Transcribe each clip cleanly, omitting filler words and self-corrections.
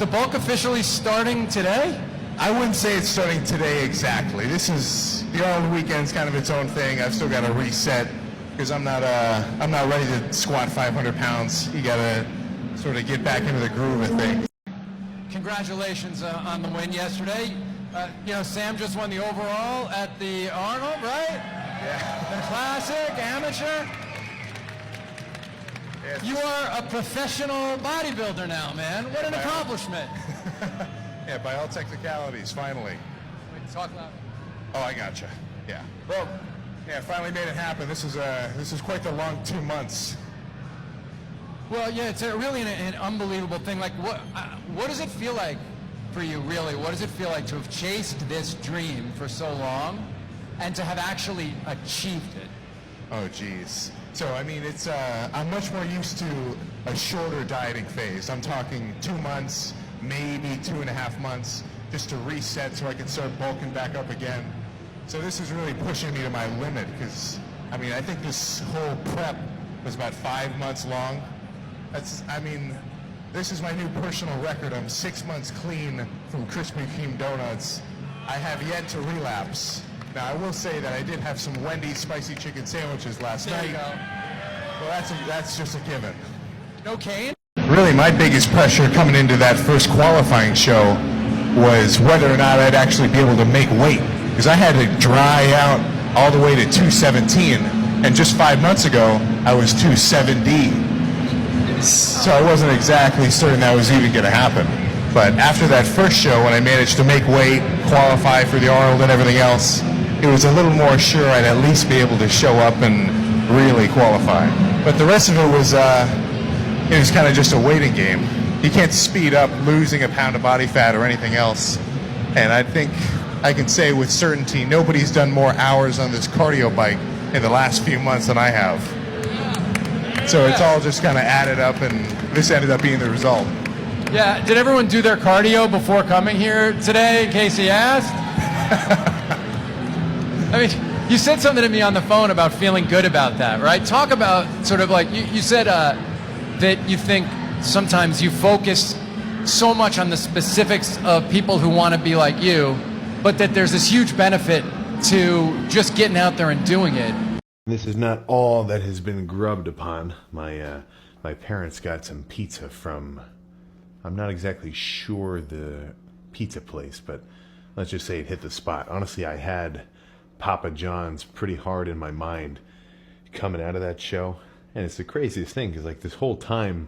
the bulk officially starting today? I wouldn't say it's starting today exactly. This is the Arnold weekend's kind of its own thing. I've still got to reset because I'm not ready to squat 500 pounds. You got to sort of get back into the groove of things. Congratulations on the win yesterday. Sam just won the overall at the Arnold, right? Yeah. The classic amateur. Yes. You are a professional bodybuilder now, man. What an accomplishment. Yeah, by all technicalities, finally. Wait, talk loud. Oh, I gotcha. Yeah. Well, yeah, finally made it happen. This is quite the long 2 months. Well, yeah, it's really an unbelievable thing. Like, what does it feel like for you, really? What does it feel like to have chased this dream for so long and to have actually achieved it? Oh, geez. So, I mean, it's I'm much more used to a shorter dieting phase. I'm talking 2 months, maybe 2.5 months, just to reset so I can start bulking back up again. So this is really pushing me to my limit because, I mean, I think this whole prep was about 5 months long. This is my new personal record. I'm 6 months clean from Krispy Kreme donuts. I have yet to relapse. Now, I will say that I did have some Wendy's spicy chicken sandwiches last night. There you go. Well, that's just a given. No cane? Really, my biggest pressure coming into that first qualifying show was whether or not I'd actually be able to make weight. Because I had to dry out all the way to 217. And just 5 months ago, I was 270. So I wasn't exactly certain that was even going to happen. But after that first show, when I managed to make weight, qualify for the Arnold and everything else, it was a little more sure I'd at least be able to show up and really qualify. But the rest of it was kind of just a waiting game. You can't speed up losing a pound of body fat or anything else. And I think I can say with certainty, nobody's done more hours on this cardio bike in the last few months than I have. So it's all just kind of added up, and this ended up being the result. Yeah, did everyone do their cardio before coming here today, in case he asked? I mean, you said something to me on the phone about feeling good about that, right? Talk about sort of like, you said that you think sometimes you focus so much on the specifics of people who want to be like you, but that there's this huge benefit to just getting out there and doing it. This is not all that has been grubbed upon. My parents got some pizza from, I'm not exactly sure the pizza place, but let's just say it hit the spot. Honestly, I had Papa John's pretty hard in my mind coming out of that show. And it's the craziest thing, because like this whole time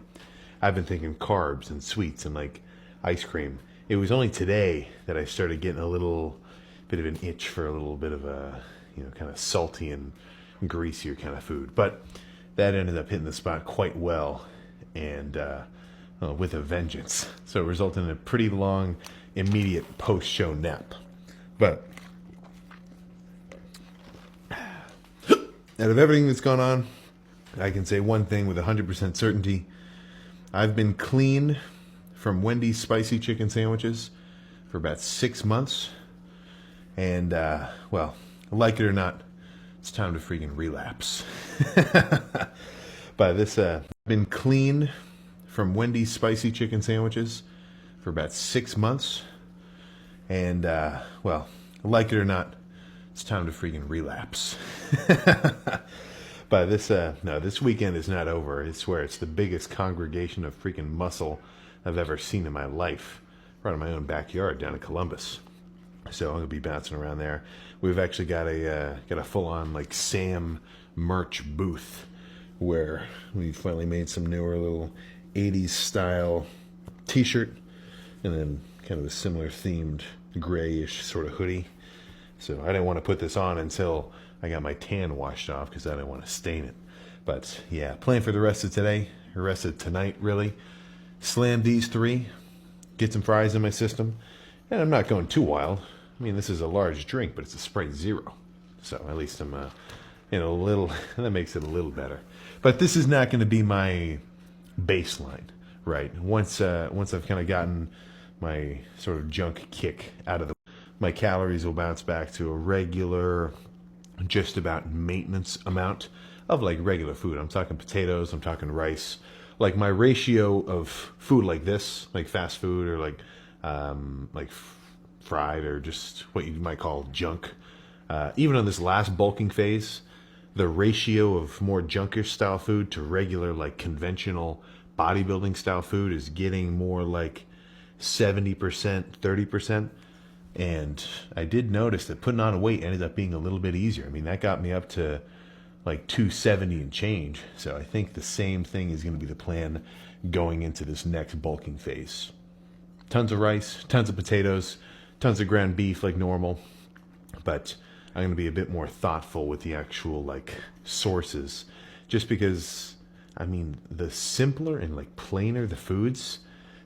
I've been thinking carbs and sweets and like ice cream. It was only today that I started getting a little bit of an itch for a little bit of a, kind of salty and greasier kind of food. But that ended up hitting the spot quite well, and with a vengeance. So it resulted in a pretty long, immediate post-show nap. But out of everything that's gone on, I can say one thing with 100% certainty. I've been clean from Wendy's spicy chicken sandwiches for about 6 months. And, well, like it or not, it's time to freaking relapse. But this, I've been clean from Wendy's spicy chicken sandwiches for about 6 months. And, well, like it or not, it's time to freaking relapse. But this, no, this weekend is not over. I swear, it's the biggest congregation of freaking muscle I've ever seen in my life. Right in my own backyard down in Columbus. So I'm gonna be bouncing around there. We've actually got a full-on like Sam merch booth where we finally made some newer little 80s style t-shirt and then kind of a similar themed grayish sort of hoodie. So I didn't want to put this on until I got my tan washed off because I didn't want to stain it. But yeah, plan for the rest of today, the rest of tonight really. Slam these 3, get some fries in my system, and I'm not going too wild. I mean, this is a large drink, but it's a Sprite Zero. So at least I'm, a little, that makes it a little better. But this is not going to be my baseline, right? Once I've kind of gotten my sort of junk kick out of the, my calories will bounce back to a regular, just about maintenance amount of like regular food. I'm talking potatoes, I'm talking rice, like my ratio of food like this, like fast food or like fried or just what you might call junk. Even on this last bulking phase, the ratio of more junkish style food to regular like conventional bodybuilding style food is getting more like 70%, 30%. And I did notice that putting on weight ended up being a little bit easier. I mean, that got me up to like 270 and change. So I think the same thing is going to be the plan going into this next bulking phase. Tons of rice, tons of potatoes, tons of ground beef like normal. But I'm going to be a bit more thoughtful with the actual like sources, just because, I mean, the simpler and like plainer the foods,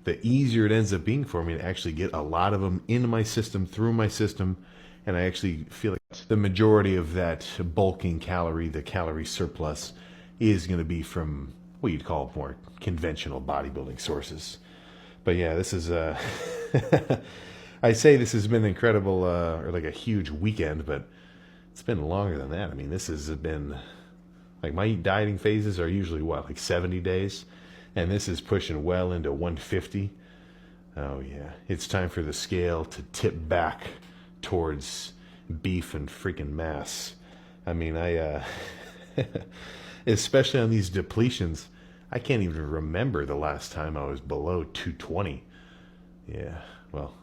the easier it ends up being for me to actually get a lot of them into my system, through my system, and I actually feel like the majority of that bulking calorie, the calorie surplus, is going to be from what you'd call more conventional bodybuilding sources. But yeah, this is I say this has been incredible, or like a huge weekend, but it's been longer than that. I mean, this has been, like, my dieting phases are usually what, like 70 days? And this is pushing well into 150. Oh yeah, it's time for the scale to tip back towards beef and freaking mass. I mean, especially on these depletions, I can't even remember the last time I was below 220. Yeah, well,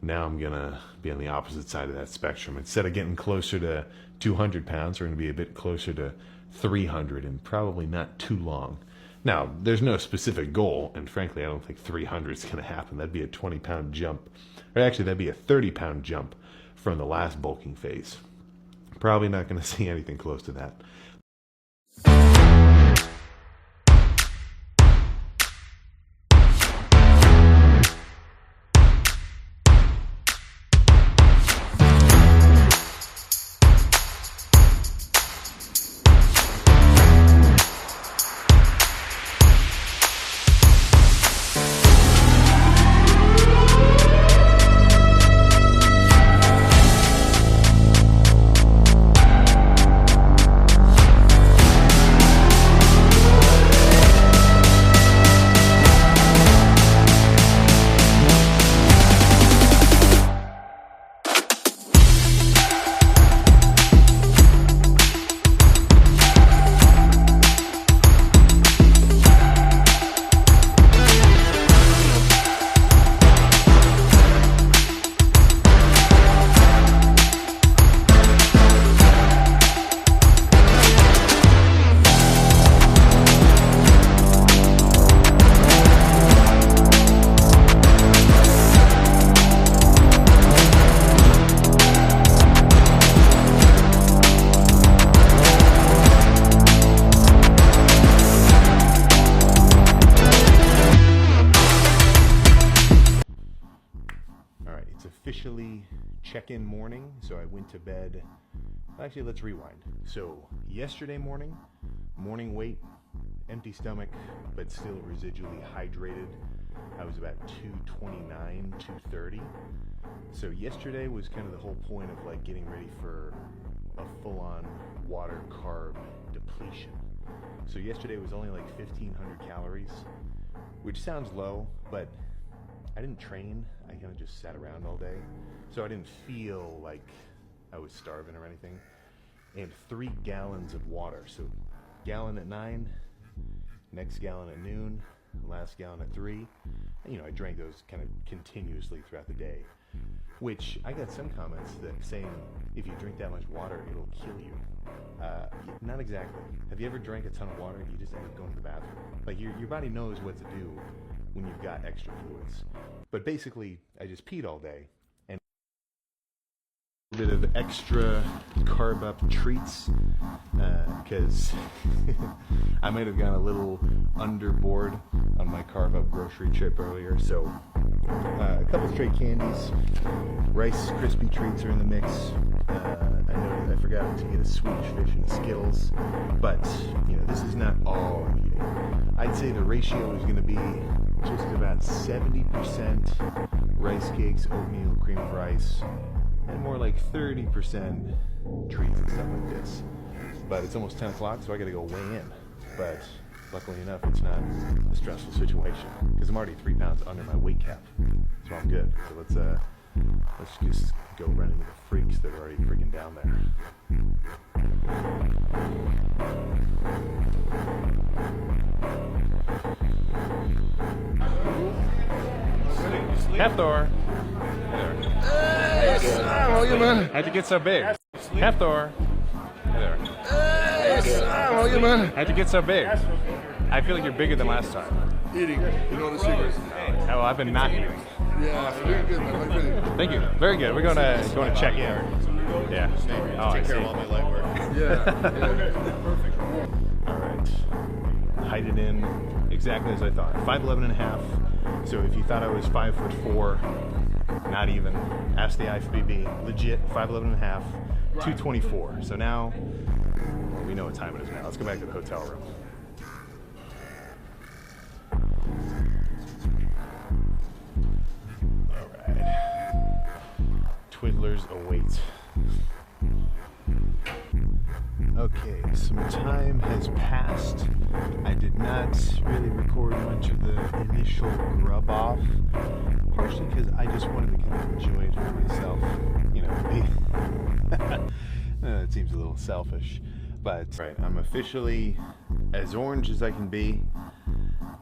now I'm going to be on the opposite side of that spectrum. Instead of getting closer to 200 pounds, we're going to be a bit closer to 300 and probably not too long. Now, there's no specific goal, and frankly, I don't think 300 is going to happen. That'd be a 20-pound jump. Or actually, that'd be a 30-pound jump from the last bulking phase. Probably not going to see anything close to that. Officially check-in morning, so I went to bed. Actually, let's rewind. So yesterday morning weight, empty stomach, but still residually hydrated. I was about 229, 230. So yesterday was kind of the whole point of like getting ready for a full-on water carb depletion. So yesterday was only like 1,500 calories, which sounds low, but I didn't train. I kind of just sat around all day. So I didn't feel like I was starving or anything. And 3 gallons of water. So gallon at 9, next gallon at noon, last gallon at 3. And, you know, I drank those kind of continuously throughout the day. Which I got some comments that saying if you drink that much water, it'll kill you. Not exactly. Have you ever drank a ton of water and you just end up going to the bathroom? Like your body knows what to do when you've got extra fluids. But basically, I just peed all day and a bit of extra carb up treats because I might have gone a little underboard on my carb up grocery trip earlier. So a couple straight candies, Rice Krispie treats are in the mix. I forgot to get a Swedish fish and a Skittles, but you know, this is not all I'm eating. I'd say the ratio is going to be just about 70% rice cakes, oatmeal, cream of rice, and more like 30% treats and stuff like this. But it's almost 10 o'clock, so I got to go weigh in. But Luckily enough, it's not a stressful situation because I'm already 3 pounds under my weight cap, so I'm good. So let's just go run into the freaks that are already freaking down there. Hafthor. Hey, how are you, man? How'd you get so big? Hafthor. Hey there. Hey, how are you, man? How'd you get so big? I feel like you're bigger than last time. Eating. You know the secret. Oh, well, I've been not eating. Yeah, very good, man. How you feeling? Thank you. Very good. We're going to check in. Yeah. Oh, I see. Take care of all my light work. Yeah. Perfect. All right. Height it in exactly as I thought. 5'11" and a half. So if you thought I was 5'4", not even. Ask the IFBB. Legit 5'11" and a half. 224. So now we know what time it is now. Let's go back to the hotel room. All right. Twiddlers await. Okay, some time has passed. I did not really record much of the initial grub off, partially because I just wanted to kind of enjoy it for myself. You know, it seems a little selfish, but right, I'm officially as orange as I can be.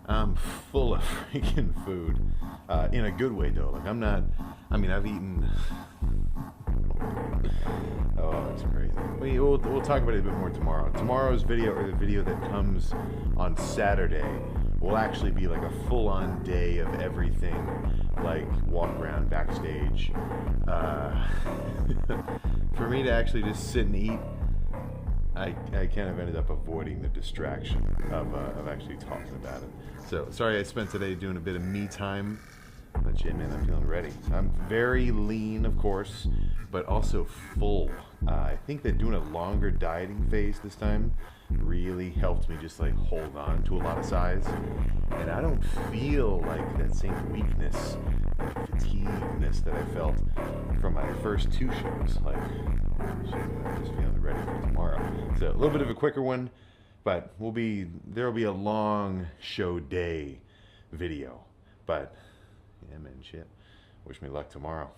I'm full of freaking food, in a good way though. Like I've eaten. Oh, it's crazy. We'll talk about it a bit more tomorrow. Tomorrow's video, or the video that comes on Saturday, will actually be like a full-on day of everything, like walk around backstage. For me to actually just sit and eat, I kind of ended up avoiding the distraction of actually talking about it. So sorry I spent today doing a bit of me time. But yeah, man, I'm feeling ready. I'm very lean, of course, but also full. I think that doing a longer dieting phase this time really helped me just like hold on to a lot of size. And I don't feel like that same weakness and fatigueness that I felt from my first 2 shows. Like, shit, I'm just feeling ready for tomorrow. So a little bit of a quicker one, but there'll be a long show day video. But yeah, man, shit. Wish me luck tomorrow.